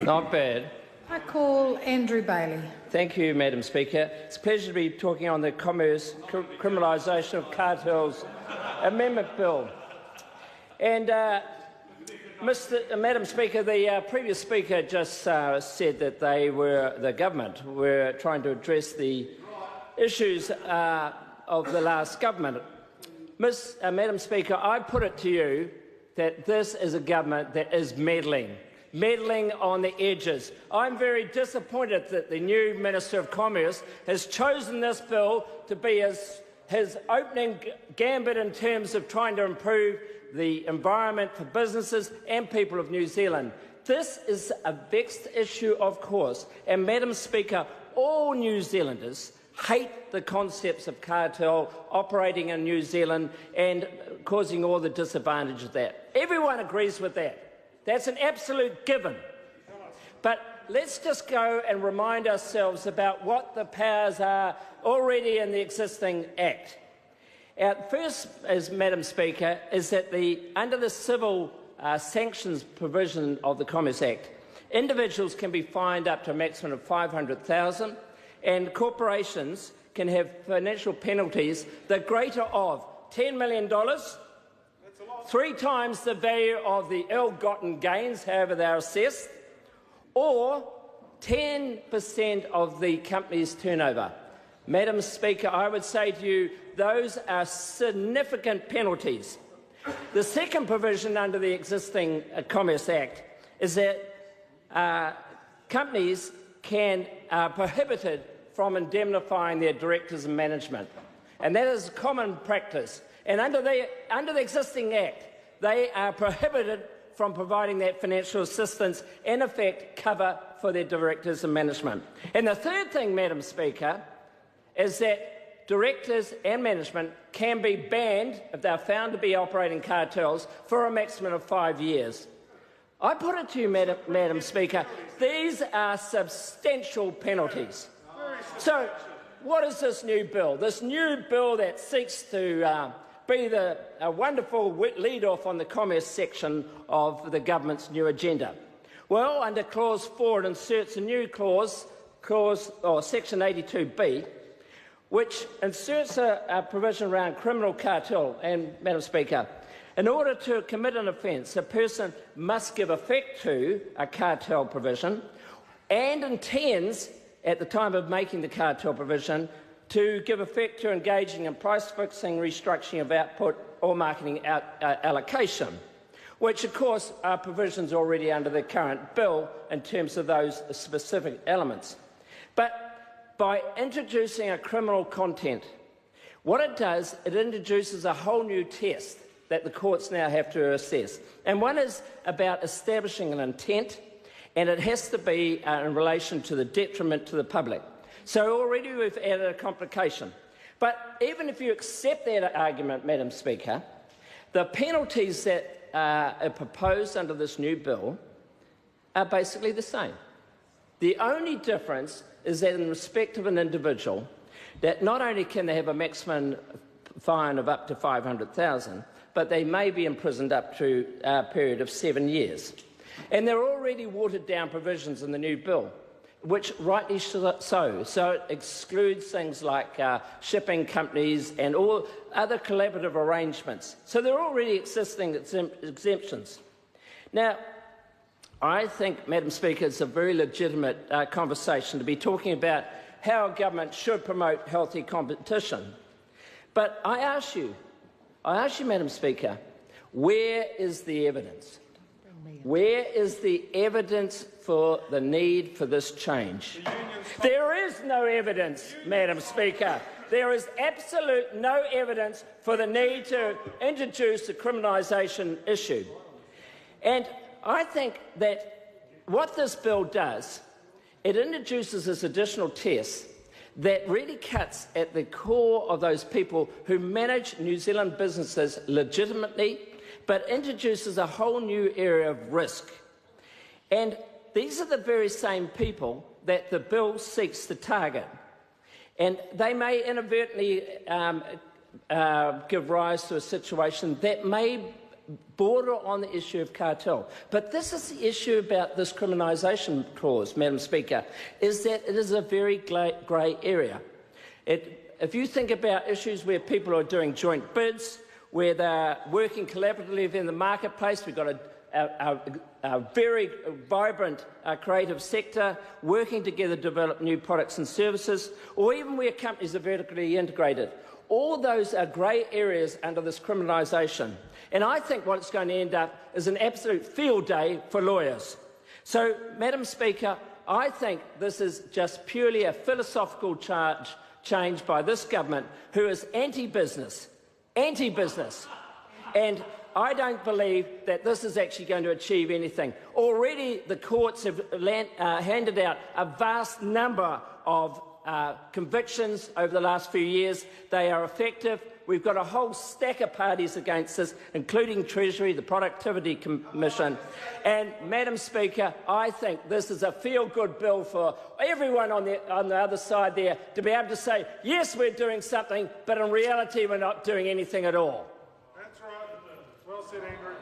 Not bad. I call Andrew Bailey. Thank you, Madam Speaker. It's a pleasure to be talking on the Criminalisation of Cartels Amendment Bill. And, Madam Speaker, the previous speaker just said that the government were trying to address the issues of the last government. Madam Speaker, I put it to you that this is a government that is meddling on the edges. I'm very disappointed that the new Minister of Commerce has chosen this bill to be his opening gambit in terms of trying to improve the environment for businesses and people of New Zealand. This is a vexed issue, of course, and Madam Speaker, all New Zealanders hate the concepts of cartel operating in New Zealand and causing all the disadvantage of that. Everyone agrees with that. That's an absolute given. But let's just go and remind ourselves about what the powers are already in the existing Act. First, as Madam Speaker, is that under the civil sanctions provision of the Commerce Act, individuals can be fined up to a maximum of $500,000 and corporations can have financial penalties the greater of $10 million, 3 times the value of the ill-gotten gains, however they are assessed, or 10% of the company's turnover. Madam Speaker, I would say to you, those are significant penalties. The second provision under the existing Commerce Act is that companies are prohibited from indemnifying their directors and management, and that is common practice. And under the existing Act, they are prohibited from providing that financial assistance, in effect, cover for their directors and management. And the third thing, Madam Speaker, is that directors and management can be banned if they are found to be operating cartels for a maximum of 5 years. I put it to you, Madam Speaker, these are substantial penalties. So what is this new bill? This new bill that seeks to be a wonderful lead-off on the commerce section of the government's new agenda. Well, under Clause 4, it inserts a new clause Section 82B, which inserts a provision around criminal cartel. And, Madam Speaker, in order to commit an offence, a person must give effect to a cartel provision and intends, at the time of making the cartel provision, to give effect to engaging in price fixing, restructuring of output or marketing allocation, which of course are provisions already under the current bill in terms of those specific elements. But by introducing a criminal content, what it does, it introduces a whole new test that the courts now have to assess. And one is about establishing an intent, and it has to be in relation to the detriment to the public. So already we've added a complication. But even if you accept that argument, Madam Speaker, the penalties that are proposed under this new bill are basically the same. The only difference is that in respect of an individual, that not only can they have a maximum fine of up to $500,000, but they may be imprisoned up to a period of 7 years. And there are already watered-down provisions in the new bill, which rightly so. So it excludes things like shipping companies and all other collaborative arrangements. So there are already existing exemptions. Now, I think, Madam Speaker, it's a very legitimate conversation to be talking about how a government should promote healthy competition. But I ask you, Madam Speaker, where is the evidence? Where is the evidence for the need for this change? There is no evidence, Madam Speaker. There is absolute no evidence for the need to introduce the criminalisation issue. And I think that what this bill does, it introduces this additional test that really cuts at the core of those people who manage New Zealand businesses legitimately, but introduces a whole new area of risk. And these are the very same people that the bill seeks to target. And they may inadvertently give rise to a situation that may border on the issue of cartel. But this is the issue about this criminalisation clause, Madam Speaker, is that it is a very grey area. If you think about issues where people are doing joint bids, where they're working collaboratively in the marketplace, we've got a very vibrant creative sector working together to develop new products and services, or even where companies are vertically integrated. All those are grey areas under this criminalisation. And I think what it's going to end up is an absolute field day for lawyers. So, Madam Speaker, I think this is just purely a philosophical change by this government, who is anti-business. And I don't believe that this is actually going to achieve anything. Already the courts have handed out a vast number of convictions over the last few years. They are effective. We've got a whole stack of parties against us, including Treasury, the Productivity Commission. And, Madam Speaker, I think this is a feel-good bill for everyone on the other side there to be able to say, yes, we're doing something, but in reality we're not doing anything at all. That's right. Well said, Andrew.